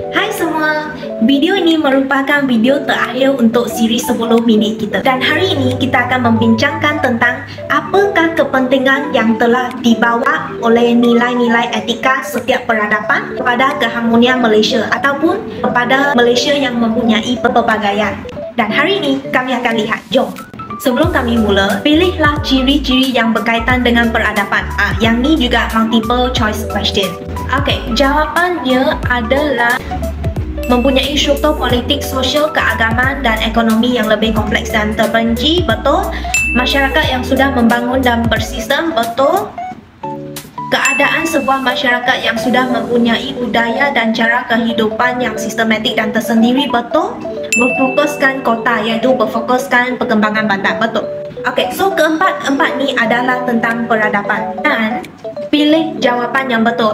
Hai semua, video ini merupakan video terakhir untuk siri 10 minit kita. Dan hari ini kita akan membincangkan tentang apakah kepentingan yang telah dibawa oleh nilai-nilai etika setiap peradaban kepada keharmonian Malaysia ataupun kepada Malaysia yang mempunyai pelbagaian. Dan hari ini kami akan lihat, jom. Sebelum kami mula, pilihlah ciri-ciri yang berkaitan dengan peradaban. Yang ni juga multiple choice question. Okey, jawapannya adalah mempunyai struktur politik, sosial, keagamaan dan ekonomi yang lebih kompleks dan terperinci, betul. Masyarakat yang sudah membangun dan bersistem, betul. Keadaan sebuah masyarakat yang sudah mempunyai budaya dan cara kehidupan yang sistematik dan tersendiri, betul. Berfokuskan kota, iaitu berfokuskan perkembangan bandar, betul. Okey, so keempat ni adalah tentang peradaban. Dan pilih jawapan yang betul.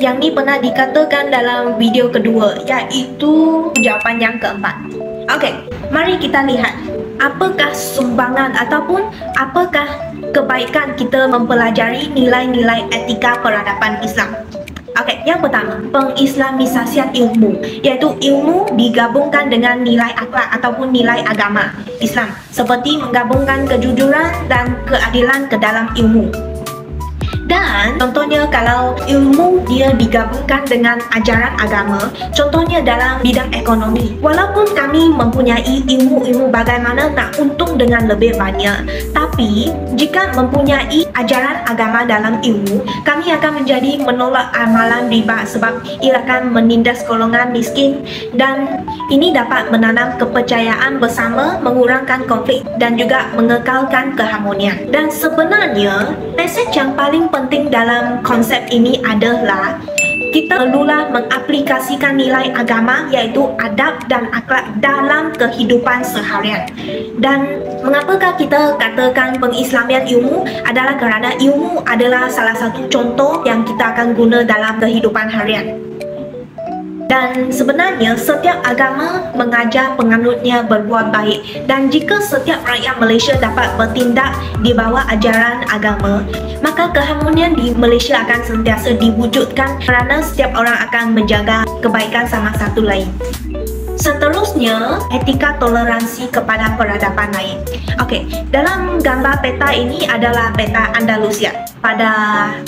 Yang ni pernah dikatakan dalam video kedua, iaitu jawapan yang keempat. Okey, mari kita lihat apakah sumbangan ataupun apakah kebaikan kita mempelajari nilai-nilai etika peradaban Islam. Okey, yang pertama, pengislamisasian ilmu, iaitu ilmu digabungkan dengan nilai akhlak ataupun nilai agama Islam, seperti menggabungkan kejujuran dan keadilan ke dalam ilmu. Dan contohnya kalau ilmu dia digabungkan dengan ajaran agama, contohnya dalam bidang ekonomi. Walaupun kami mempunyai ilmu-ilmu bagaimana nak untung dengan lebih banyak, tapi jika mempunyai ajaran agama dalam ilmu, kami akan menjadi menolak amalan riba sebab ia akan menindas golongan miskin, dan ini dapat menanam kepercayaan bersama, mengurangkan konflik dan juga mengekalkan keharmonian. Dan sebenarnya mesej yang paling penting dalam konsep ini adalah kita perlulah mengaplikasikan nilai agama, iaitu adab dan akhlak dalam kehidupan seharian. Dan mengapakah kita katakan pengislamian ilmu adalah kerana ilmu adalah salah satu contoh yang kita akan guna dalam kehidupan harian. Dan sebenarnya setiap agama mengajar penganutnya berbuat baik, dan jika setiap rakyat Malaysia dapat bertindak di bawah ajaran agama, maka keharmonian di Malaysia akan sentiasa diwujudkan kerana setiap orang akan menjaga kebaikan sama satu lain. Seterusnya, etika toleransi kepada peradaban lain. Okey, dalam gambar peta ini adalah peta Andalusia. Pada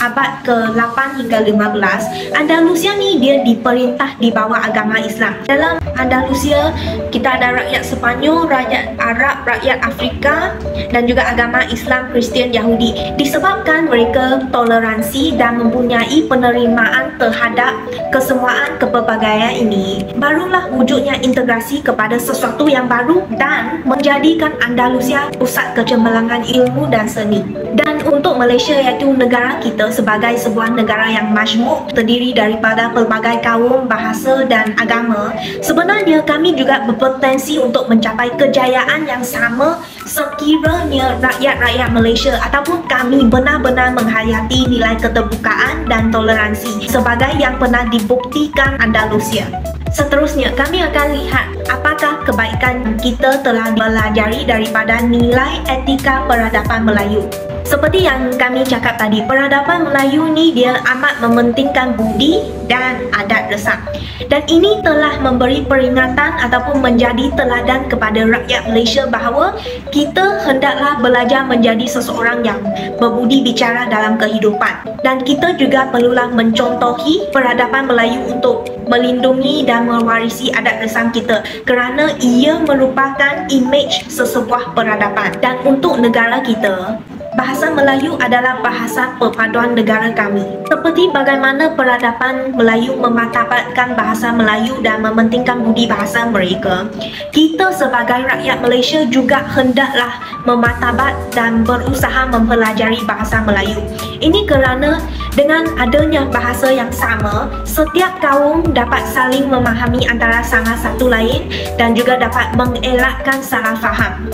abad ke-8 hingga 15, Andalusia ni dia diperintah di bawah agama Islam. Dalam Andalusia, kita ada rakyat Sepanyol, rakyat Arab, rakyat Afrika dan juga agama Islam, Kristian, Yahudi. Disebabkan mereka toleransi dan mempunyai penerimaan terhadap kesemuaan kepelbagaian ini, barulah wujudnya integrasi kepada sesuatu yang baru dan menjadikan Andalusia pusat kecemerlangan ilmu dan seni. Dan untuk Malaysia, iaitu negara kita sebagai sebuah negara yang majmuk, terdiri daripada pelbagai kaum, bahasa dan agama, sebenarnya kami juga berpotensi untuk mencapai kejayaan yang sama sekiranya rakyat-rakyat Malaysia ataupun kami benar-benar menghayati nilai keterbukaan dan toleransi sebagai yang pernah dibuktikan Andalusia. Seterusnya, kami akan lihat apakah kebaikan kita telah pelajari daripada nilai etika peradaban Melayu. Seperti yang kami cakap tadi, peradaban Melayu ni dia amat mementingkan budi dan adat resam. Dan ini telah memberi peringatan ataupun menjadi teladan kepada rakyat Malaysia bahawa kita hendaklah belajar menjadi seseorang yang berbudi bicara dalam kehidupan. Dan kita juga perlulah mencontohi peradaban Melayu untuk melindungi dan mewarisi adat resam kita kerana ia merupakan imej sesebuah peradaban. Dan untuk negara kita, bahasa Melayu adalah bahasa perpaduan negara kami. Seperti bagaimana peradaban Melayu memartabatkan bahasa Melayu dan mementingkan budi bahasa mereka, kita sebagai rakyat Malaysia juga hendaklah memartabat dan berusaha mempelajari bahasa Melayu. Ini kerana dengan adanya bahasa yang sama, setiap kaum dapat saling memahami antara sama satu lain dan juga dapat mengelakkan salah faham.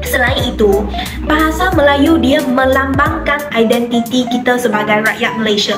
Selain itu, bahasa Melayu dia melambangkan identiti kita sebagai rakyat Malaysia.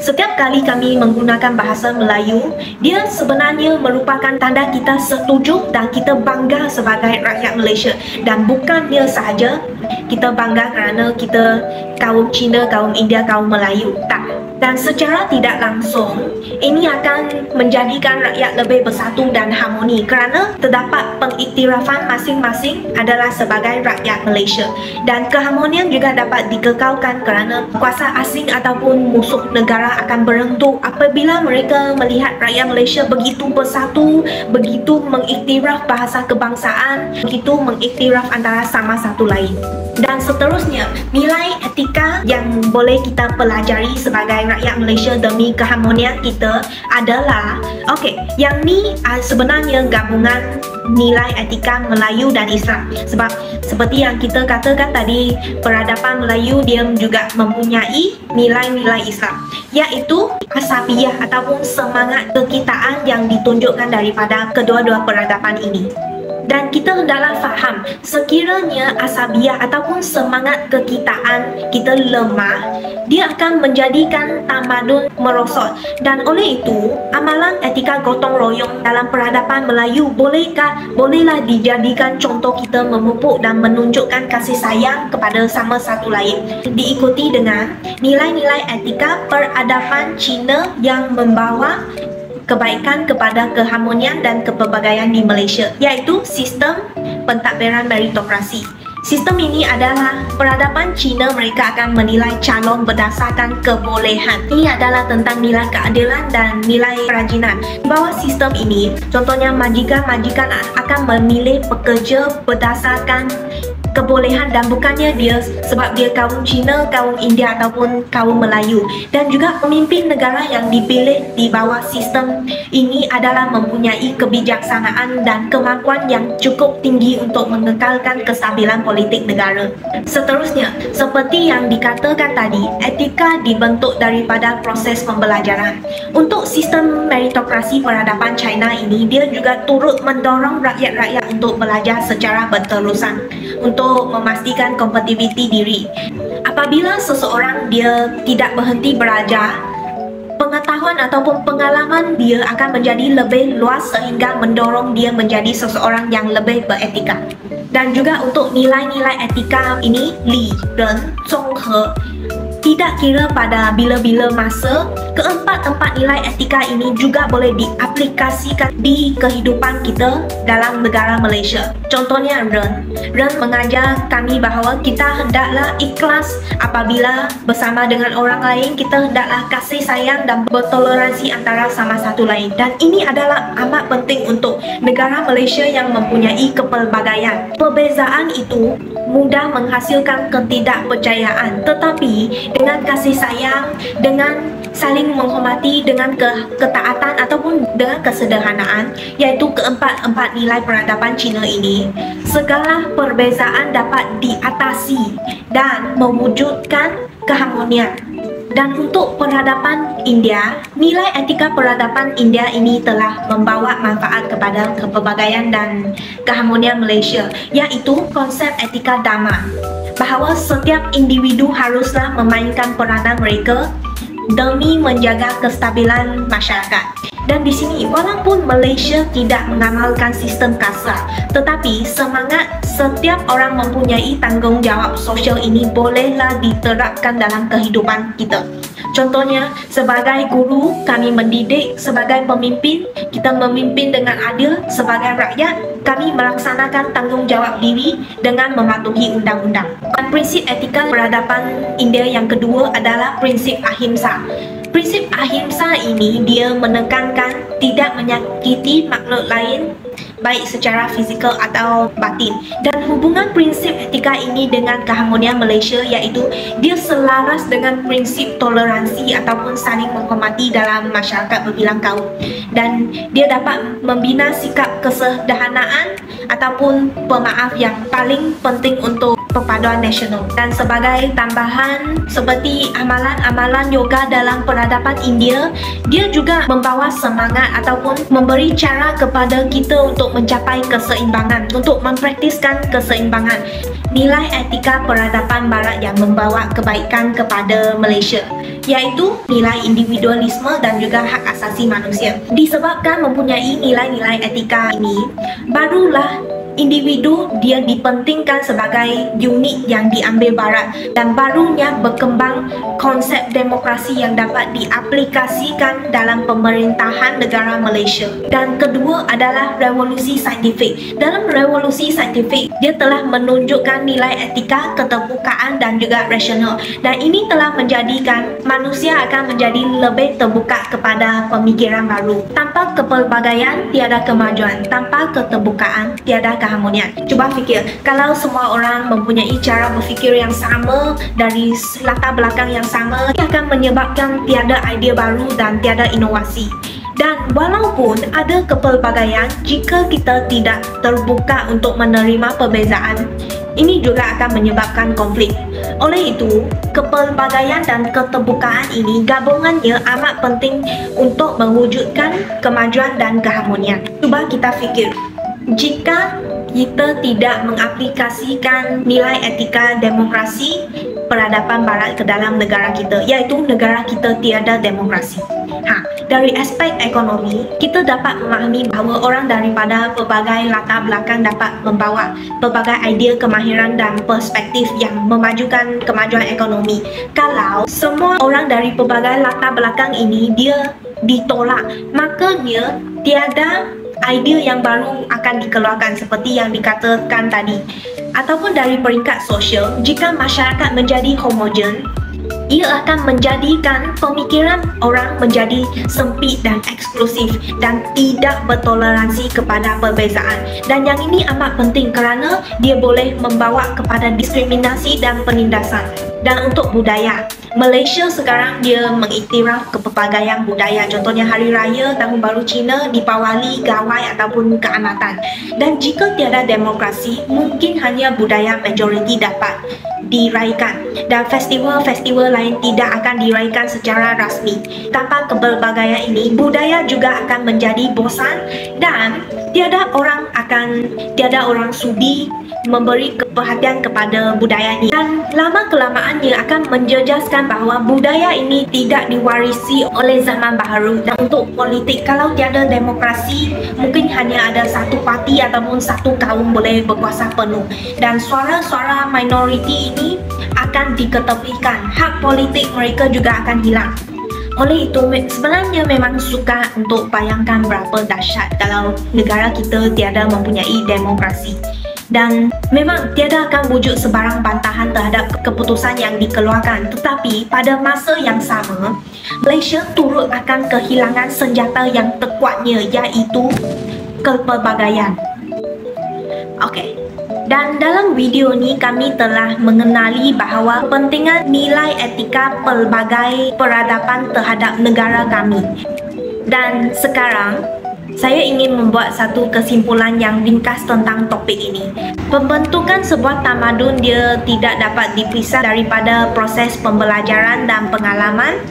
Setiap kali kami menggunakan bahasa Melayu, dia sebenarnya merupakan tanda kita setuju dan kita bangga sebagai rakyat Malaysia. Dan bukannya sahaja kita bangga kerana kita kaum Cina, kaum India, kaum Melayu. Tak. Dan secara tidak langsung, ini akan menjadikan rakyat lebih bersatu dan harmoni kerana terdapat pengiktirafan masing-masing adalah sebagai rakyat Malaysia. Dan keharmonian juga dapat dikekalkan kerana kuasa asing ataupun musuh negara akan berhentuk apabila mereka melihat rakyat Malaysia begitu bersatu, begitu mengiktiraf bahasa kebangsaan, begitu mengiktiraf antara sama satu lain. Dan seterusnya, nilai etika yang boleh kita pelajari sebagai rakyat Malaysia demi keharmonian kita adalah, yang ni sebenarnya gabungan nilai etika Melayu dan Islam. Sebab seperti yang kita katakan tadi, peradaban Melayu dia juga mempunyai nilai-nilai Islam, iaitu asabiyah ataupun semangat kekitaan yang ditunjukkan daripada kedua-dua peradaban ini. Dan kita hendaklah faham, sekiranya asabiyah ataupun semangat kekitaan kita lemah, dia akan menjadikan tamadun merosot. Dan oleh itu, amalan etika gotong royong dalam peradaban Melayu bolehlah dijadikan contoh kita memupuk dan menunjukkan kasih sayang kepada sama satu lain, diikuti dengan nilai-nilai etika peradaban Cina yang membawa kebaikan kepada keharmonian dan kepelbagaian di Malaysia, iaitu sistem pentadbiran meritokrasi. Sistem ini adalah peradaban Cina, mereka akan menilai calon berdasarkan kebolehan. Ini adalah tentang nilai keadilan dan nilai kerajinan. Di bawah sistem ini, contohnya majikan akan memilih pekerja berdasarkan kebolehan dan bukannya dia sebab dia kaum Cina, kaum India ataupun kaum Melayu. Dan juga pemimpin negara yang dipilih di bawah sistem ini adalah mempunyai kebijaksanaan dan kemampuan yang cukup tinggi untuk mengekalkan kestabilan politik negara. Seterusnya, seperti yang dikatakan tadi, etika dibentuk daripada proses pembelajaran. Untuk sistem meritokrasi peradaban China ini, dia juga turut mendorong rakyat-rakyat untuk belajar secara berterusan untuk memastikan kompetitiviti diri. Apabila seseorang dia tidak berhenti belajar, pengetahuan ataupun pengalaman dia akan menjadi lebih luas sehingga mendorong dia menjadi seseorang yang lebih beretika. Dan juga untuk nilai-nilai etika ini, Li, Ren, Zhong He, tidak kira pada bila-bila masa, keempat-empat nilai etika ini juga boleh diaplikasikan di kehidupan kita dalam negara Malaysia. Contohnya Ren mengajar kami bahawa kita hendaklah ikhlas apabila bersama dengan orang lain, kita hendaklah kasih sayang dan bertoleransi antara sama satu lain. Dan ini adalah amat penting untuk negara Malaysia yang mempunyai kepelbagaian. Perbezaan itu mudah menghasilkan ketidakpercayaan, tetapi dengan kasih sayang, dengan saling menghormati, dengan ketaatan ataupun dengan kesederhanaan, iaitu keempat-empat nilai peradaban Cina ini, segala perbezaan dapat diatasi dan mewujudkan keharmonian. Dan untuk peradaban India, nilai etika peradaban India ini telah membawa manfaat kepada kepelbagaian dan keharmonian Malaysia, iaitu konsep etika dharma, bahawa setiap individu haruslah memainkan peranan mereka demi menjaga kestabilan masyarakat. Dan di sini, walaupun Malaysia tidak mengamalkan sistem kasar, tetapi semangat setiap orang mempunyai tanggungjawab sosial ini bolehlah diterapkan dalam kehidupan kita. Contohnya, sebagai guru, kami mendidik, sebagai pemimpin, kita memimpin dengan adil, sebagai rakyat, kami melaksanakan tanggungjawab diri dengan mematuhi undang-undang. Dan prinsip etika peradaban India yang kedua adalah prinsip ahimsa. Prinsip ahimsa ini dia menekankan tidak menyakiti makhluk lain, baik secara fizikal atau batin. Dan hubungan prinsip etika ini dengan keharmonian Malaysia, iaitu dia selaras dengan prinsip toleransi ataupun saling menghormati dalam masyarakat berbilang kaum. Dan dia dapat membina sikap kesederhanaan ataupun pemaaf yang paling penting untuk perpaduan nasional. Dan sebagai tambahan, seperti amalan-amalan yoga dalam peradaban India, dia juga membawa semangat ataupun memberi cara kepada kita untuk mencapai keseimbangan, untuk mempraktiskan keseimbangan. Nilai etika peradaban barat yang membawa kebaikan kepada Malaysia, iaitu nilai individualisme dan juga hak asasi manusia. Disebabkan mempunyai nilai-nilai etika ini, barulah individu dia dipentingkan sebagai unit yang diambil barat dan barunya berkembang konsep demokrasi yang dapat diaplikasikan dalam pemerintahan negara Malaysia. Dan kedua adalah revolusi saintifik. Dalam revolusi saintifik, dia telah menunjukkan nilai etika, keterbukaan dan juga rasional. Dan ini telah menjadikan manusia akan menjadi lebih terbuka kepada pemikiran baru. Tanpa kepelbagaian, tiada kemajuan. Tanpa keterbukaan, tiada keharmonian. Cuba fikir, kalau semua orang mempunyai cara berfikir yang sama dari latar belakang yang sama, ia akan menyebabkan tiada idea baru dan tiada inovasi. Dan walaupun ada kepelbagaian, jika kita tidak terbuka untuk menerima perbezaan, ini juga akan menyebabkan konflik. Oleh itu, kepelbagaian dan keterbukaan ini gabungannya amat penting untuk mewujudkan kemajuan dan keharmonian. Cuba kita fikir, jika kita tidak mengaplikasikan nilai etika demokrasi peradaban barat ke dalam negara kita, iaitu negara kita tiada demokrasi. Dari aspek ekonomi, kita dapat memahami bahawa orang daripada pelbagai latar belakang dapat membawa pelbagai idea, kemahiran dan perspektif yang memajukan kemajuan ekonomi. Kalau semua orang dari pelbagai latar belakang ini dia ditolak, makanya tiada idea yang baru akan dikeluarkan seperti yang dikatakan tadi. Ataupun dari peringkat sosial, jika masyarakat menjadi homogen, ia akan menjadikan pemikiran orang menjadi sempit dan eksklusif dan tidak bertoleransi kepada perbezaan. Dan yang ini amat penting kerana dia boleh membawa kepada diskriminasi dan penindasan. Dan untuk budaya, Malaysia sekarang dia mengiktiraf kepelbagaian budaya. Contohnya Hari Raya Tahun Baru Cina, Deepawali, Gawai ataupun Keamatan. Dan jika tiada demokrasi, mungkin hanya budaya majoriti dapat diraikan dan festival-festival lain tidak akan diraikan secara rasmi. Tanpa kepelbagaian ini, budaya juga akan menjadi bosan dan tiada orang sudi memberi perhatian kepada budaya ini. Dan lama-kelamaan ia akan menjejaskan bahawa budaya ini tidak diwarisi oleh zaman baharu. Dan untuk politik, kalau tiada demokrasi, mungkin hanya ada satu parti ataupun satu kaum boleh berkuasa penuh. Dan suara-suara minoriti ini akan diketepikan. Hak politik mereka juga akan hilang. Oleh itu, sebenarnya memang suka untuk bayangkan berapa dahsyat kalau negara kita tiada mempunyai demokrasi. Dan memang tiada akan wujud sebarang bantahan terhadap keputusan yang dikeluarkan. Tetapi pada masa yang sama, Malaysia turut akan kehilangan senjata yang terkuatnya, iaitu kepelbagaian. Okey. Dan dalam video ni kami telah mengenali bahawa pentingan nilai etika pelbagai peradaban terhadap negara kami. Dan sekarang saya ingin membuat satu kesimpulan yang ringkas tentang topik ini. Pembentukan sebuah tamadun dia tidak dapat dipisah daripada proses pembelajaran dan pengalaman.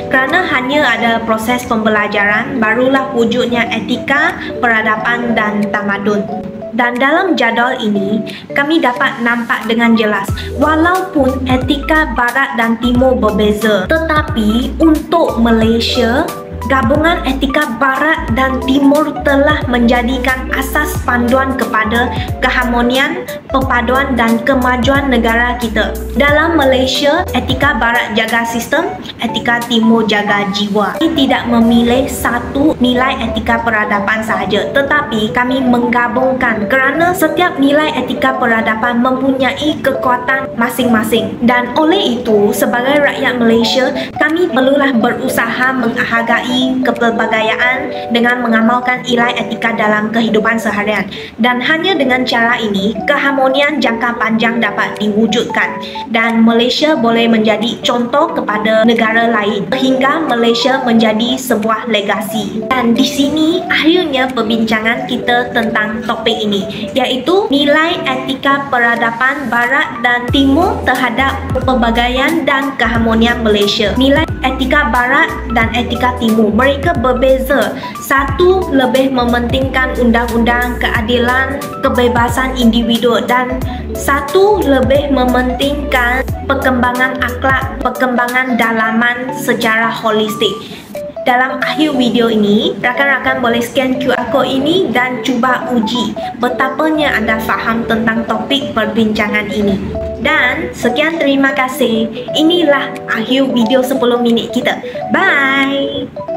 Kerana hanya ada proses pembelajaran, barulah wujudnya etika, peradaban dan tamadun. Dan dalam jadual ini, kami dapat nampak dengan jelas, walaupun etika Barat dan Timur berbeza, tetapi untuk Malaysia, gabungan etika Barat dan Timur telah menjadikan asas panduan kepada keharmonian, perpaduan dan kemajuan negara kita. Dalam Malaysia, etika Barat jaga sistem, etika Timur jaga jiwa. Kami tidak memilih satu nilai etika peradaban sahaja, tetapi kami menggabungkan kerana setiap nilai etika peradaban mempunyai kekuatan masing-masing. Dan oleh itu, sebagai rakyat Malaysia, kami perlulah berusaha menghargai kepelbagaian dengan mengamalkan nilai etika dalam kehidupan seharian. Dan hanya dengan cara ini, keharmonian jangka panjang dapat diwujudkan dan Malaysia boleh menjadi contoh kepada negara lain sehingga Malaysia menjadi sebuah legasi. Dan di sini akhirnya perbincangan kita tentang topik ini, iaitu nilai etika peradaban Barat dan Timur terhadap kepelbagaian dan keharmonian Malaysia. Nilai etika Barat dan etika Timur, mereka berbeza. Satu lebih mementingkan undang-undang, keadilan, kebebasan individu, dan satu lebih mementingkan perkembangan akhlak, perkembangan dalaman secara holistik. Dalam akhir video ini, rakan-rakan boleh scan QR code ini dan cuba uji betapanya anda faham tentang topik perbincangan ini. Dan sekian, terima kasih. Inilah akhir video 10 minit kita. Bye!